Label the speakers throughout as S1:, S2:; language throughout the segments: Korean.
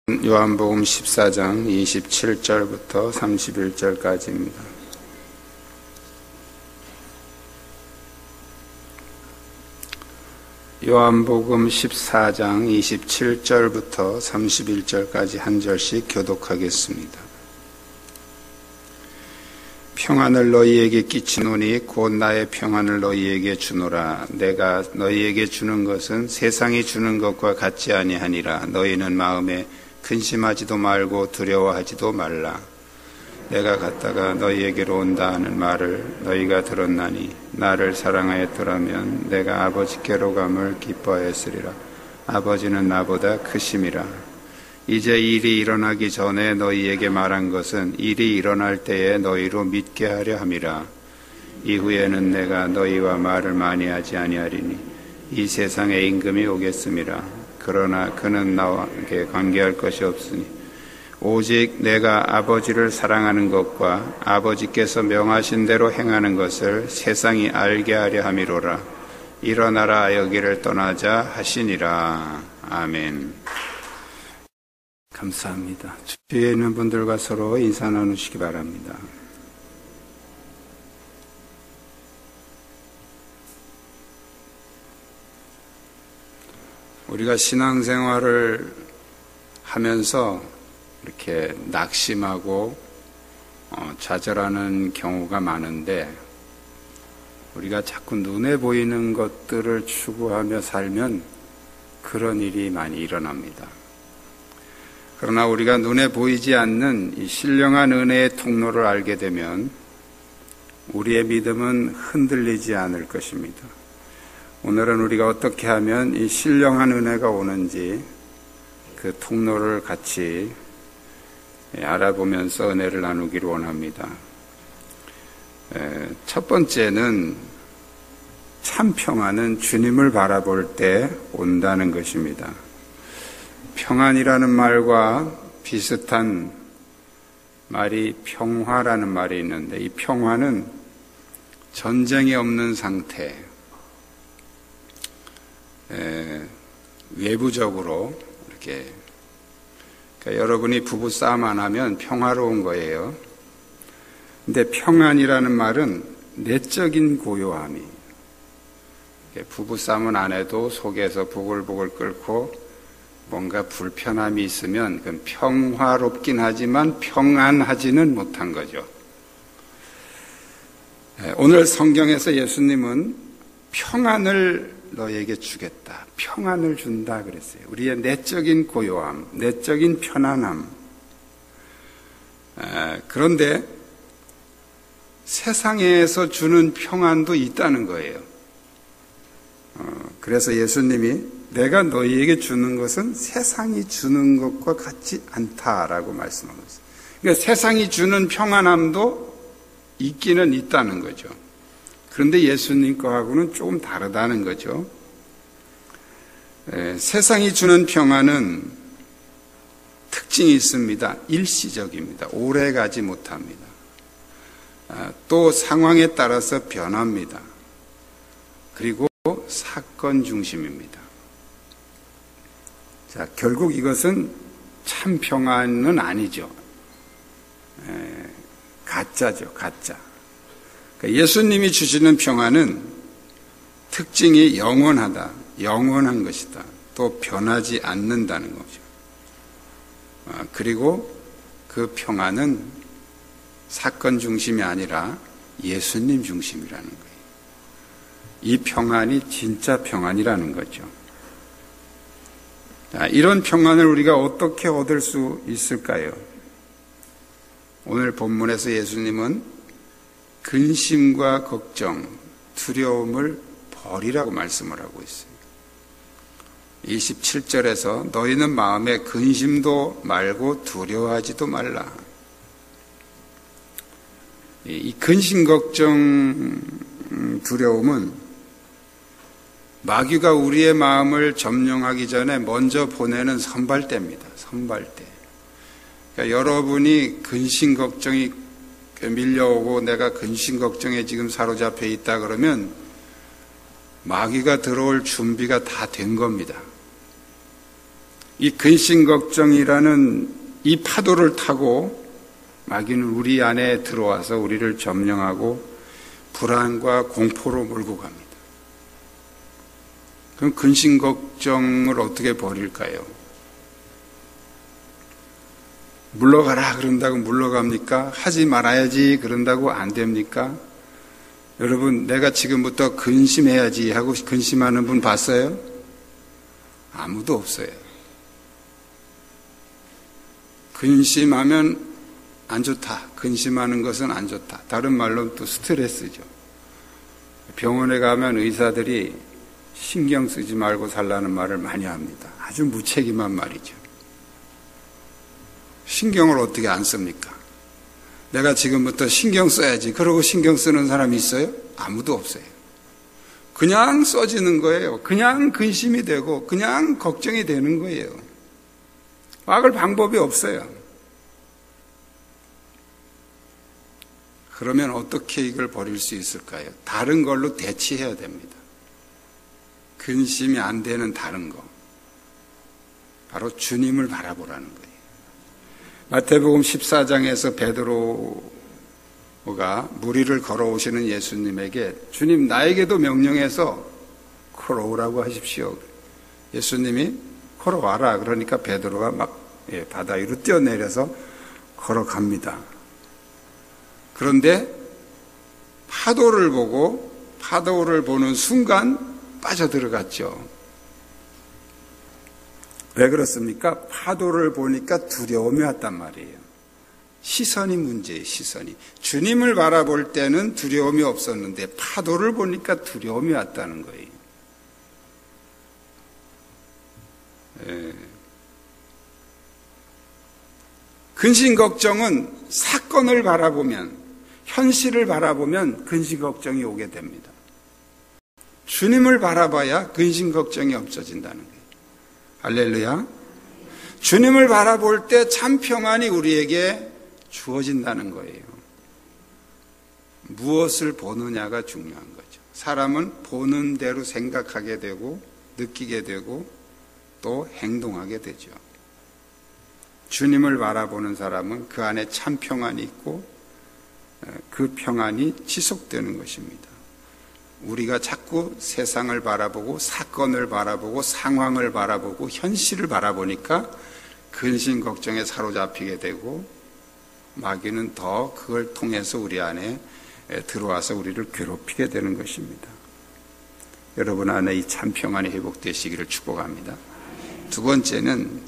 S1: 요한복음 14장 27절부터 31절까지입니다. 요한복음 14장 27절부터 31절까지 한 절씩 교독하겠습니다. 평안을 너희에게 끼치노니 곧 나의 평안을 너희에게 주노라. 내가 너희에게 주는 것은 세상이 주는 것과 같지 아니하니라. 너희는 마음에 근심하지도 말고 두려워하지도 말라. 내가 갔다가 너희에게로 온다 하는 말을 너희가 들었나니 나를 사랑하였더라면 내가 아버지께로 감을 기뻐하였으리라. 아버지는 나보다 크심이라. 이제 일이 일어나기 전에 너희에게 말한 것은 일이 일어날 때에 너희로 믿게 하려 함이라. 이후에는 내가 너희와 말을 많이 하지 아니하리니 이 세상에 임금이 오겠음이라. 그러나 그는 나에게 관계할 것이 없으니 오직 내가 아버지를 사랑하는 것과 아버지께서 명하신 대로 행하는 것을 세상이 알게 하려 함이로라. 일어나라 여기를 떠나자 하시니라. 아멘. 감사합니다. 주위에 있는 분들과 서로 인사 나누시기 바랍니다. 우리가 신앙생활을 하면서 이렇게 낙심하고 좌절하는 경우가 많은데 우리가 자꾸 눈에 보이는 것들을 추구하며 살면 그런 일이 많이 일어납니다. 그러나 우리가 눈에 보이지 않는 이 신령한 은혜의 통로를 알게 되면 우리의 믿음은 흔들리지 않을 것입니다. 오늘은 우리가 어떻게 하면 이 신령한 은혜가 오는지 그 통로를 같이 알아보면서 은혜를 나누기를 원합니다. 첫 번째는 참 평안은 주님을 바라볼 때 온다는 것입니다. 평안이라는 말과 비슷한 말이 평화라는 말이 있는데 이 평화는 전쟁이 없는 상태, 외부적으로 이렇게 그러니까 여러분이 부부싸움 안 하면 평화로운 거예요. 근데 평안이라는 말은 내적인 고요함이 부부싸움은 안 해도 속에서 부글부글 끓고 뭔가 불편함이 있으면 그건 평화롭긴 하지만 평안하지는 못한 거죠. 오늘 성경에서 예수님은 평안을 너에게 주겠다. 평안을 준다 그랬어요. 우리의 내적인 고요함, 내적인 편안함. 그런데 세상에서 주는 평안도 있다는 거예요. 그래서 예수님이 내가 너희에게 주는 것은 세상이 주는 것과 같지 않다라고 말씀하고 있어요. 그러니까 세상이 주는 평안함도 있기는 있다는 거죠. 그런데 예수님 거하고는 조금 다르다는 거죠. 세상이 주는 평안은 특징이 있습니다. 일시적입니다. 오래 가지 못합니다. 또 상황에 따라서 변합니다. 그리고 사건 중심입니다. 자, 결국 이것은 참 평안은 아니죠. 가짜죠, 가짜. 그러니까 예수님이 주시는 평안은 특징이 영원하다, 영원한 것이다, 또 변하지 않는다는 거죠. 그리고 그 평안은 사건 중심이 아니라 예수님 중심이라는 거예요. 이 평안이 진짜 평안이라는 거죠. 이런 평안을 우리가 어떻게 얻을 수 있을까요? 오늘 본문에서 예수님은 근심과 걱정, 두려움을 버리라고 말씀을 하고 있어요. 27절에서 너희는 마음에 근심도 말고 두려워하지도 말라. 이 근심, 걱정, 두려움은 마귀가 우리의 마음을 점령하기 전에 먼저 보내는 선발대입니다. 선발대. 그러니까 여러분이 근심 걱정이 밀려오고 내가 근심 걱정에 지금 사로잡혀 있다 그러면 마귀가 들어올 준비가 다 된 겁니다. 이 근심 걱정이라는 이 파도를 타고 마귀는 우리 안에 들어와서 우리를 점령하고 불안과 공포로 몰고 갑니다. 그럼 근심 걱정을 어떻게 버릴까요? 물러가라 그런다고 물러갑니까? 하지 말아야지 그런다고 안 됩니까? 여러분, 내가 지금부터 근심해야지 하고 근심하는 분 봤어요? 아무도 없어요. 근심하면 안 좋다. 근심하는 것은 안 좋다. 다른 말로 또 스트레스죠. 병원에 가면 의사들이 신경 쓰지 말고 살라는 말을 많이 합니다. 아주 무책임한 말이죠. 신경을 어떻게 안 씁니까? 내가 지금부터 신경 써야지. 그러고 신경 쓰는 사람이 있어요? 아무도 없어요. 그냥 써지는 거예요. 그냥 근심이 되고 그냥 걱정이 되는 거예요. 막을 방법이 없어요. 그러면 어떻게 이걸 버릴 수 있을까요? 다른 걸로 대치해야 됩니다. 근심이 안 되는 다른 거. 바로 주님을 바라보라는 거예요. 마태복음 14장에서 베드로가 무리를 걸어오시는 예수님에게 주님 나에게도 명령해서 걸어오라고 하십시오. 예수님이 걸어와라. 그러니까 베드로가 막 바다 위로 뛰어내려서 걸어갑니다. 그런데 파도를 보는 순간 빠져들어갔죠. 왜 그렇습니까? 파도를 보니까 두려움이 왔단 말이에요. 시선이 문제예요, 시선이. 주님을 바라볼 때는 두려움이 없었는데 파도를 보니까 두려움이 왔다는 거예요. 근심 걱정은 사건을 바라보면, 현실을 바라보면 근심 걱정이 오게 됩니다. 주님을 바라봐야 근심 걱정이 없어진다는 거예요. 할렐루야. 주님을 바라볼 때 참 평안이 우리에게 주어진다는 거예요. 무엇을 보느냐가 중요한 거죠. 사람은 보는 대로 생각하게 되고 느끼게 되고 또 행동하게 되죠. 주님을 바라보는 사람은 그 안에 참 평안이 있고 그 평안이 지속되는 것입니다. 우리가 자꾸 세상을 바라보고 사건을 바라보고 상황을 바라보고 현실을 바라보니까 근심 걱정에 사로잡히게 되고 마귀는 더 그걸 통해서 우리 안에 들어와서 우리를 괴롭히게 되는 것입니다. 여러분 안에 이 참 평안이 회복되시기를 축복합니다. 두 번째는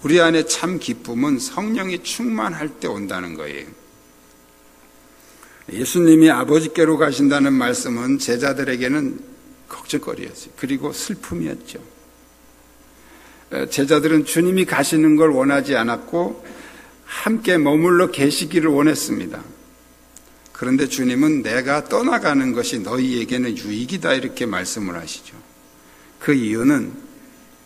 S1: 우리 안에 참 기쁨은 성령이 충만할 때 온다는 거예요. 예수님이 아버지께로 가신다는 말씀은 제자들에게는 걱정거리였어요. 그리고 슬픔이었죠. 제자들은 주님이 가시는 걸 원하지 않았고 함께 머물러 계시기를 원했습니다. 그런데 주님은 내가 떠나가는 것이 너희에게는 유익이다 이렇게 말씀을 하시죠. 그 이유는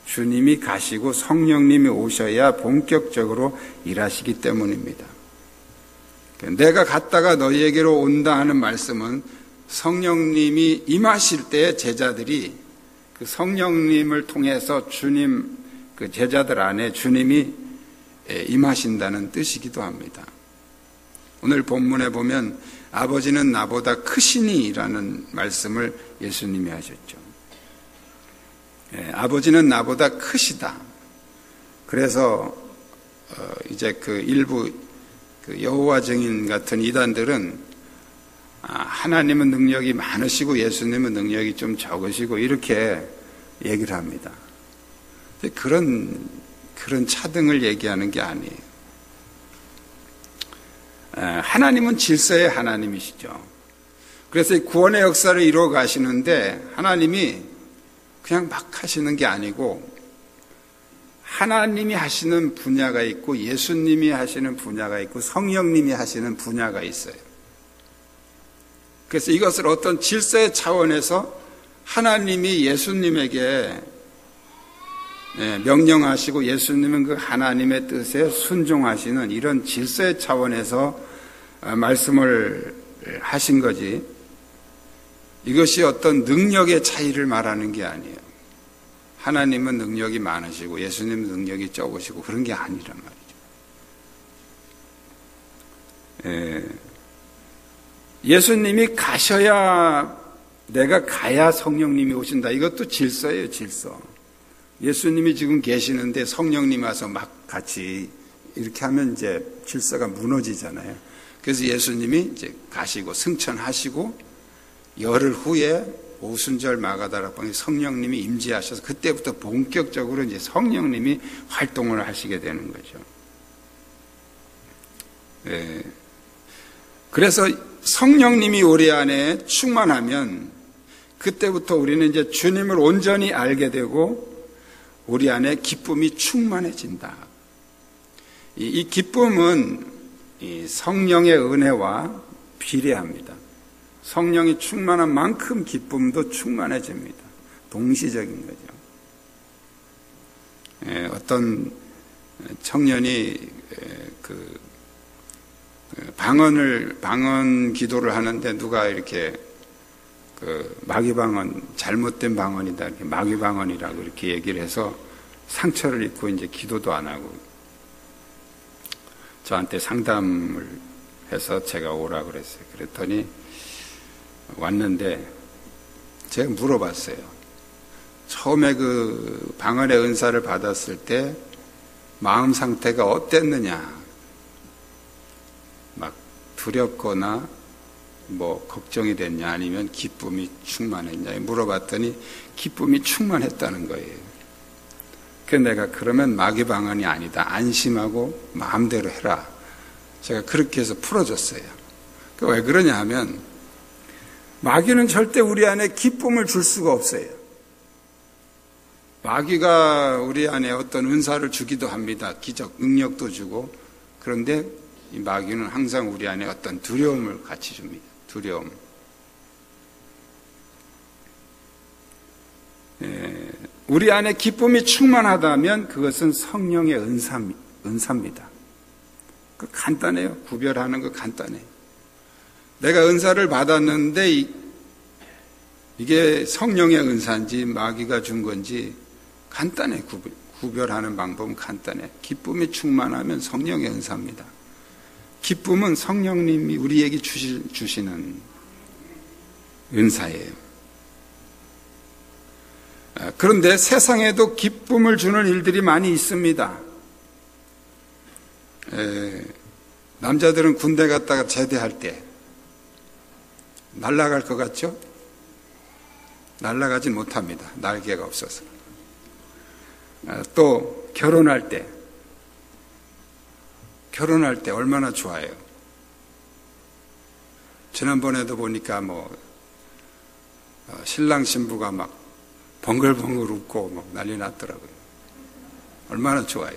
S1: 주님이 가시고 성령님이 오셔야 본격적으로 일하시기 때문입니다. 내가 갔다가 너희에게로 온다 하는 말씀은 성령님이 임하실 때 제자들이 그 성령님을 통해서 주님, 그 제자들 안에 주님이 임하신다는 뜻이기도 합니다. 오늘 본문에 보면 아버지는 나보다 크시니라는 말씀을 예수님이 하셨죠. 아버지는 나보다 크시다. 그래서 이제 그 일부 여호와 증인 같은 이단들은 하나님은 능력이 많으시고 예수님은 능력이 좀 적으시고 이렇게 얘기를 합니다. 그런 차등을 얘기하는 게 아니에요. 하나님은 질서의 하나님이시죠. 그래서 구원의 역사를 이루어 가시는데 하나님이 그냥 막 하시는 게 아니고 하나님이 하시는 분야가 있고 예수님이 하시는 분야가 있고 성령님이 하시는 분야가 있어요. 그래서 이것을 어떤 질서의 차원에서 하나님이 예수님에게 명령하시고 예수님은 그 하나님의 뜻에 순종하시는 이런 질서의 차원에서 말씀을 하신 거지 이것이 어떤 능력의 차이를 말하는 게 아니에요. 하나님은 능력이 많으시고 예수님은 능력이 적으시고 그런 게 아니란 말이죠. 예수님이 가셔야, 내가 가야 성령님이 오신다. 이것도 질서예요, 질서. 예수님이 지금 계시는데 성령님이 와서 막 같이 이렇게 하면 이제 질서가 무너지잖아요. 그래서 예수님이 이제 가시고 승천하시고 열흘 후에 오순절 마가다락방에 성령님이 임재하셔서 그때부터 본격적으로 이제 성령님이 활동을 하시게 되는 거죠. 그래서 성령님이 우리 안에 충만하면 그때부터 우리는 이제 주님을 온전히 알게 되고 우리 안에 기쁨이 충만해진다. 이 기쁨은 이 성령의 은혜와 비례합니다. 성령이 충만한 만큼 기쁨도 충만해집니다. 동시적인 거죠. 어떤 청년이 방언 기도를 하는데 누가 이렇게 마귀 방언, 잘못된 방언이다, 이렇게 마귀 방언이라고 이렇게 얘기를 해서 상처를 입고 이제 기도도 안 하고 저한테 상담을 해서 제가 오라 그랬어요. 그랬더니 왔는데 제가 물어봤어요. 처음에 그 방언의 은사를 받았을 때 마음 상태가 어땠느냐? 막 두렵거나 뭐 걱정이 됐냐 아니면 기쁨이 충만했냐 물어봤더니 기쁨이 충만했다는 거예요. 그래서 내가 그러면 마귀 방언이 아니다. 안심하고 마음대로 해라. 제가 그렇게 해서 풀어줬어요. 왜 그러냐 하면 마귀는 절대 우리 안에 기쁨을 줄 수가 없어요. 마귀가 우리 안에 어떤 은사를 주기도 합니다. 기적, 능력도 주고. 그런데 이 마귀는 항상 우리 안에 어떤 두려움을 같이 줍니다. 두려움. 우리 안에 기쁨이 충만하다면 그것은 성령의 은사입니다. 그 간단해요. 구별하는 거 간단해요. 내가 은사를 받았는데 이게 성령의 은사인지 마귀가 준 건지 간단해. 구별하는 방법은 간단해. 기쁨이 충만하면 성령의 은사입니다. 기쁨은 성령님이 우리에게 주시는 은사예요. 그런데 세상에도 기쁨을 주는 일들이 많이 있습니다. 남자들은 군대 갔다가 제대할 때 날아갈 것 같죠? 날아가진 못합니다. 날개가 없어서. 또 결혼할 때 얼마나 좋아요. 지난번에도 보니까 신랑 신부가 막 번글번글 웃고 막 난리 났더라고요. 얼마나 좋아요.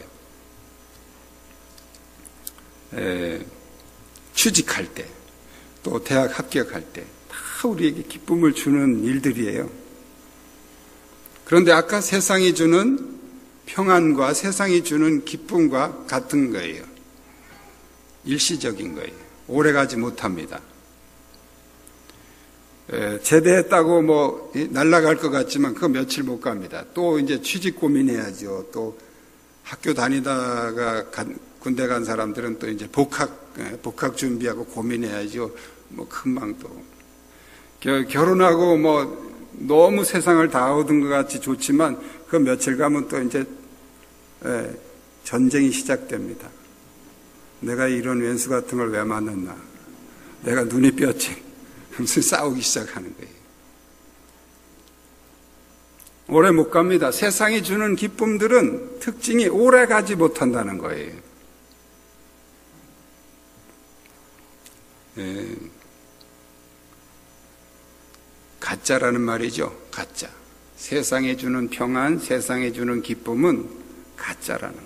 S1: 취직할 때, 또 대학 합격할 때 다 우리에게 기쁨을 주는 일들이에요. 그런데 아까 세상이 주는 평안과 세상이 주는 기쁨과 같은 거예요. 일시적인 거예요. 오래가지 못합니다. 제대했다고 날아갈 것 같지만 그거 며칠 못 갑니다. 또 이제 취직 고민해야죠. 또 학교 다니다가 군대 간 사람들은 또 이제 복학 준비하고 고민해야죠. 금방 또 결혼하고 너무 세상을 다 얻은 것 같이 좋지만 그 며칠 가면 또 이제 전쟁이 시작됩니다. 내가 이런 왼수 같은 걸 왜 만났나? 내가 눈이 뼈지. 무슨 싸우기 시작하는 거예요. 오래 못 갑니다. 세상이 주는 기쁨들은 특징이 오래 가지 못한다는 거예요. 가짜라는 말이죠. 가짜. 세상에 주는 평안, 세상에 주는 기쁨은 가짜라는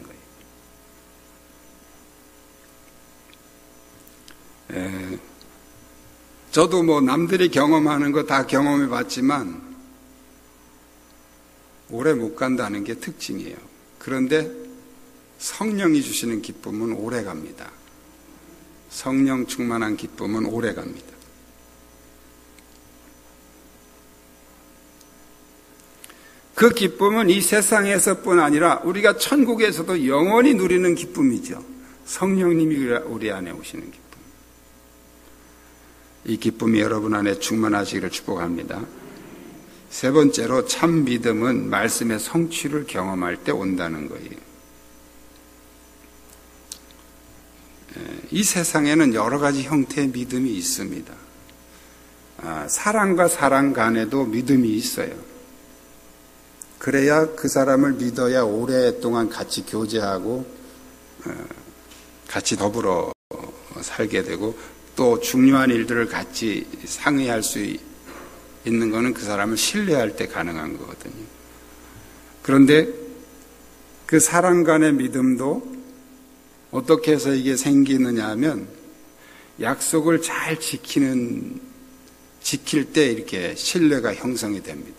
S1: 거예요. 저도 남들이 경험하는 거 다 경험해 봤지만 오래 못 간다는 게 특징이에요. 그런데 성령이 주시는 기쁨은 오래 갑니다. 성령 충만한 기쁨은 오래 갑니다. 그 기쁨은 이 세상에서뿐 아니라 우리가 천국에서도 영원히 누리는 기쁨이죠. 성령님이 우리 안에 오시는 기쁨. 이 기쁨이 여러분 안에 충만하시기를 축복합니다. 세 번째로 참 믿음은 말씀의 성취를 경험할 때 온다는 거예요. 이 세상에는 여러 가지 형태의 믿음이 있습니다. 사람과 사람 간에도 믿음이 있어요. 그래야 그 사람을 믿어야 오랫동안 같이 교제하고 같이 더불어 살게 되고 또 중요한 일들을 같이 상의할 수 있는 것은 그 사람을 신뢰할 때 가능한 거거든요. 그런데 그 사람 간의 믿음도 어떻게 해서 이게 생기느냐 하면 약속을 잘 지킬 때 이렇게 신뢰가 형성이 됩니다.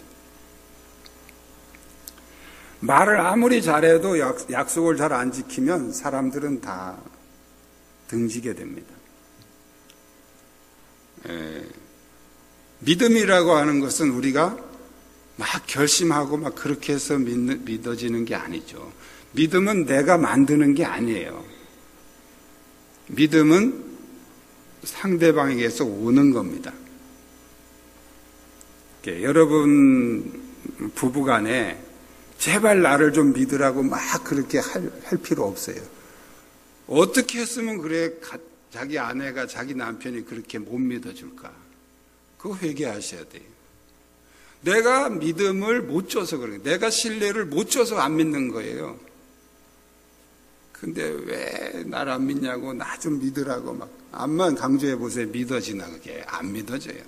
S1: 말을 아무리 잘해도 약속을 잘 안 지키면 사람들은 다 등지게 됩니다. 믿음이라고 하는 것은 우리가 막 결심하고 막 그렇게 해서 믿어지는 게 아니죠. 믿음은 내가 만드는 게 아니에요. 믿음은 상대방에게서 오는 겁니다. 여러분 부부간에 제발 나를 좀 믿으라고 막 그렇게 할 필요 없어요. 어떻게 했으면 그래 자기 아내가 자기 남편이 그렇게 못 믿어줄까? 그거 회개하셔야 돼요. 내가 믿음을 못 줘서 그래요. 내가 신뢰를 못 줘서 안 믿는 거예요. 근데 왜 나를 안 믿냐고 나 좀 믿으라고 막 암만 강조해 보세요. 믿어지나 그게 안 믿어져요.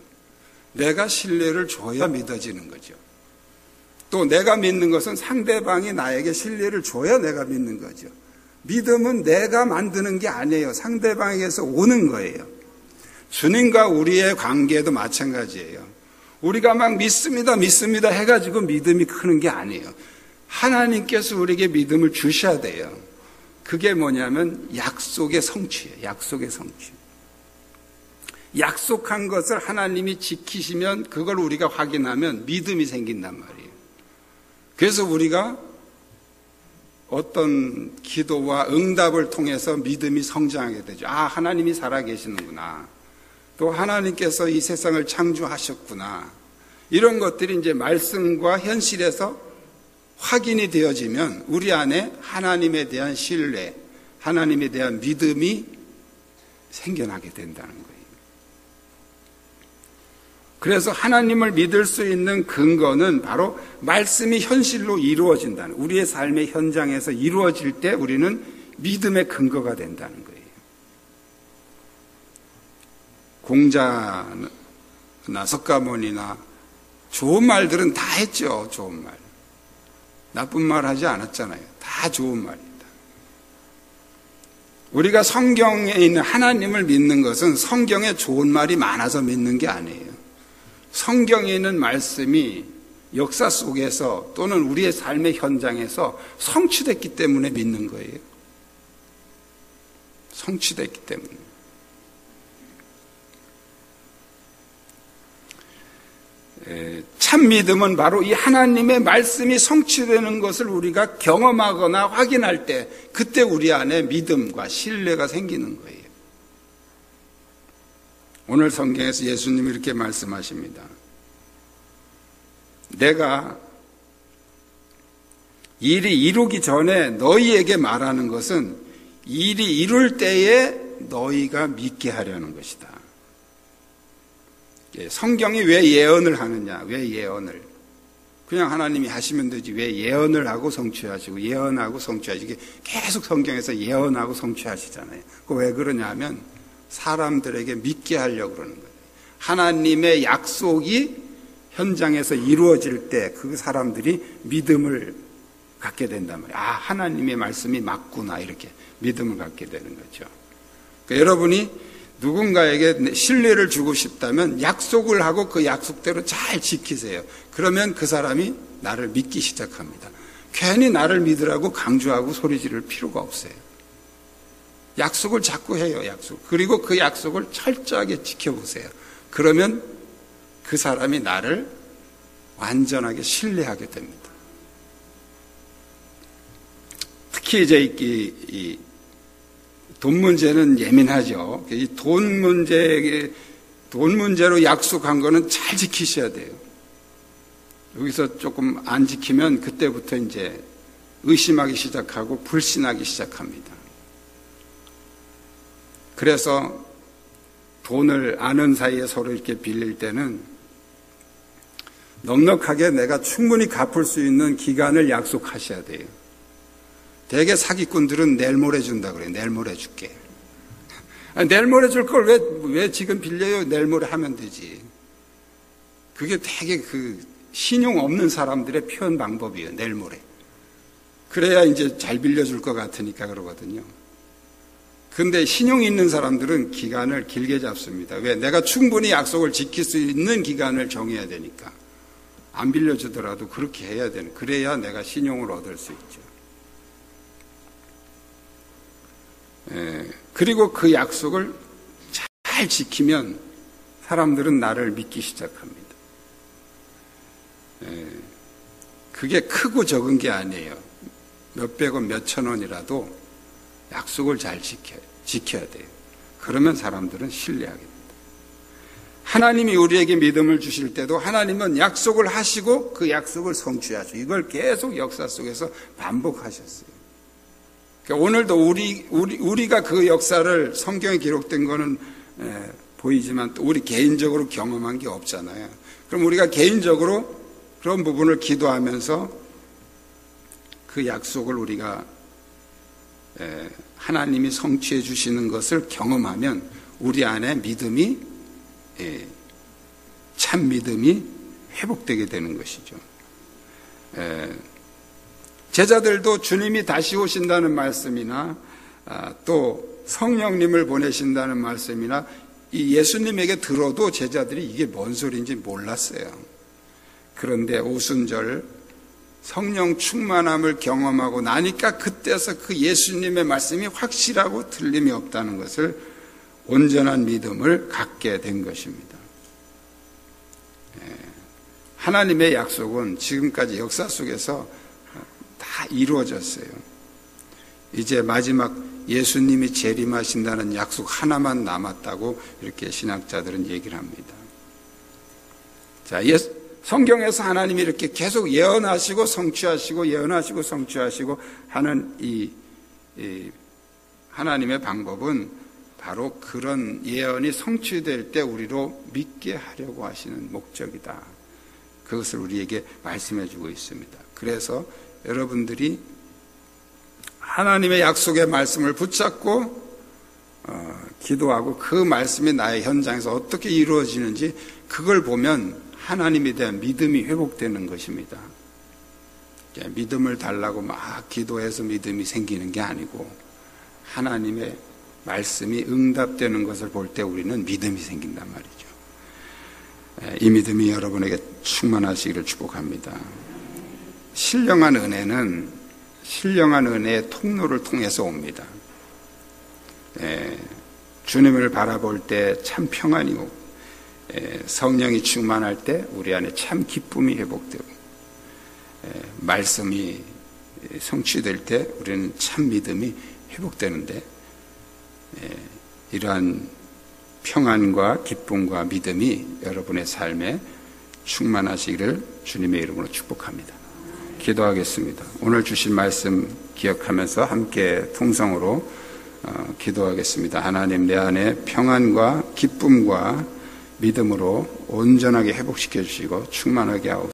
S1: 내가 신뢰를 줘야 믿어지는 거죠. 또 내가 믿는 것은 상대방이 나에게 신뢰를 줘야 내가 믿는 거죠. 믿음은 내가 만드는 게 아니에요. 상대방에게서 오는 거예요. 주님과 우리의 관계도 마찬가지예요. 우리가 막 믿습니다 해가지고 믿음이 크는 게 아니에요. 하나님께서 우리에게 믿음을 주셔야 돼요. 그게 뭐냐면 약속의 성취예요. 약속의 성취. 약속한 것을 하나님이 지키시면 그걸 우리가 확인하면 믿음이 생긴단 말이에요. 그래서 우리가 어떤 기도와 응답을 통해서 믿음이 성장하게 되죠. 아, 하나님이 살아계시는구나. 또 하나님께서 이 세상을 창조하셨구나. 이런 것들이 이제 말씀과 현실에서 확인이 되어지면 우리 안에 하나님에 대한 신뢰, 하나님에 대한 믿음이 생겨나게 된다는 거예요. 그래서 하나님을 믿을 수 있는 근거는 바로 말씀이 현실로 이루어진다는, 우리의 삶의 현장에서 이루어질 때 우리는 믿음의 근거가 된다는 거예요. 공자나 석가모니나 좋은 말들은 다 했죠. 좋은 말. 나쁜 말 하지 않았잖아요. 다 좋은 말입니다. 우리가 성경에 있는 하나님을 믿는 것은 성경에 좋은 말이 많아서 믿는 게 아니에요. 성경에 있는 말씀이 역사 속에서 또는 우리의 삶의 현장에서 성취됐기 때문에 믿는 거예요. 성취됐기 때문에. 참 믿음은 바로 이 하나님의 말씀이 성취되는 것을 우리가 경험하거나 확인할 때 그때 우리 안에 믿음과 신뢰가 생기는 거예요. 오늘 성경에서 예수님이 이렇게 말씀하십니다. 내가 일이 이루기 전에 너희에게 말하는 것은 일이 이룰 때에 너희가 믿게 하려는 것이다. 성경이 왜 예언을 하느냐? 왜 예언을? 그냥 하나님이 하시면 되지. 왜 예언을 하고 성취하시고 예언하고 성취하시고 계속 성경에서 예언하고 성취하시잖아요. 그 왜 그러냐 하면 사람들에게 믿게 하려고 그러는 거예요. 하나님의 약속이 현장에서 이루어질 때 그 사람들이 믿음을 갖게 된단 말이에요. 아, 하나님의 말씀이 맞구나 이렇게 믿음을 갖게 되는 거죠. 그러니까 여러분이 누군가에게 신뢰를 주고 싶다면 약속을 하고 그 약속대로 잘 지키세요. 그러면 그 사람이 나를 믿기 시작합니다. 괜히 나를 믿으라고 강조하고 소리 지를 필요가 없어요. 약속을 자꾸 해요. 약속. 그리고 그 약속을 철저하게 지켜보세요. 그러면 그 사람이 나를 완전하게 신뢰하게 됩니다. 특히 이제 이 돈 문제는 예민하죠. 이 돈 문제로 약속한 거는 잘 지키셔야 돼요. 여기서 조금 안 지키면 그때부터 이제 의심하기 시작하고 불신하기 시작합니다. 그래서 돈을 아는 사이에 서로 이렇게 빌릴 때는 넉넉하게 내가 충분히 갚을 수 있는 기간을 약속하셔야 돼요. 대개 사기꾼들은 내일 모레 준다 그래요. 내일 모레 줄게. 내일 모레 줄 걸 왜 지금 빌려요? 내일 모레 하면 되지. 그게 되게 신용 없는 사람들의 표현 방법이에요. 내일 모레. 그래야 이제 잘 빌려줄 것 같으니까 그러거든요. 근데 신용 있는 사람들은 기간을 길게 잡습니다. 왜? 내가 충분히 약속을 지킬 수 있는 기간을 정해야 되니까. 안 빌려주더라도 그렇게 해야 되는. 그래야 내가 신용을 얻을 수 있죠. 그리고 그 약속을 잘 지키면 사람들은 나를 믿기 시작합니다. 그게 크고 적은 게 아니에요. 몇백 원, 몇천 원이라도 약속을 잘 지켜야 돼요. 그러면 사람들은 신뢰하게 됩니다. 하나님이 우리에게 믿음을 주실 때도 하나님은 약속을 하시고 그 약속을 성취하시고 이걸 계속 역사 속에서 반복하셨어요. 그러니까 오늘도 우리가 그 역사를 성경에 기록된 거는 보이지만 또 우리 개인적으로 경험한 게 없잖아요. 그럼 우리가 개인적으로 그런 부분을 기도하면서 그 약속을 우리가 하나님이 성취해 주시는 것을 경험하면 우리 안에 믿음이 참 믿음이 회복되게 되는 것이죠. 제자들도 주님이 다시 오신다는 말씀이나 또 성령님을 보내신다는 말씀이나 이 예수님에게 들어도 제자들이 이게 뭔 소리인지 몰랐어요. 그런데 오순절 성령 충만함을 경험하고 나니까 그때서 그 예수님의 말씀이 확실하고 틀림이 없다는 것을 온전한 믿음을 갖게 된 것입니다. 하나님의 약속은 지금까지 역사 속에서 다 이루어졌어요. 이제 마지막 예수님이 재림하신다는 약속 하나만 남았다고 이렇게 신학자들은 얘기를 합니다. 자, 성경에서 하나님이 이렇게 계속 예언하시고 성취하시고 예언하시고 성취하시고 하는 이 하나님의 방법은 바로 그런 예언이 성취될 때 우리로 믿게 하려고 하시는 목적이다. 그것을 우리에게 말씀해 주고 있습니다. 그래서 여러분들이 하나님의 약속의 말씀을 붙잡고 기도하고 그 말씀이 나의 현장에서 어떻게 이루어지는지 그걸 보면 하나님에 대한 믿음이 회복되는 것입니다. 믿음을 달라고 막 기도해서 믿음이 생기는 게 아니고 하나님의 말씀이 응답되는 것을 볼 때 우리는 믿음이 생긴단 말이죠. 이 믿음이 여러분에게 충만하시기를 축복합니다. 신령한 은혜는 신령한 은혜의 통로를 통해서 옵니다. 주님을 바라볼 때 참 평안이 오고 성령이 충만할 때 우리 안에 참 기쁨이 회복되고 말씀이 성취될 때 우리는 참 믿음이 회복되는데 이러한 평안과 기쁨과 믿음이 여러분의 삶에 충만하시기를 주님의 이름으로 축복합니다. 기도하겠습니다. 오늘 주신 말씀 기억하면서 함께 통성으로 기도하겠습니다. 하나님, 내 안에 평안과 기쁨과 믿음으로 온전하게 회복시켜 주시고 충만하게 하옵소서.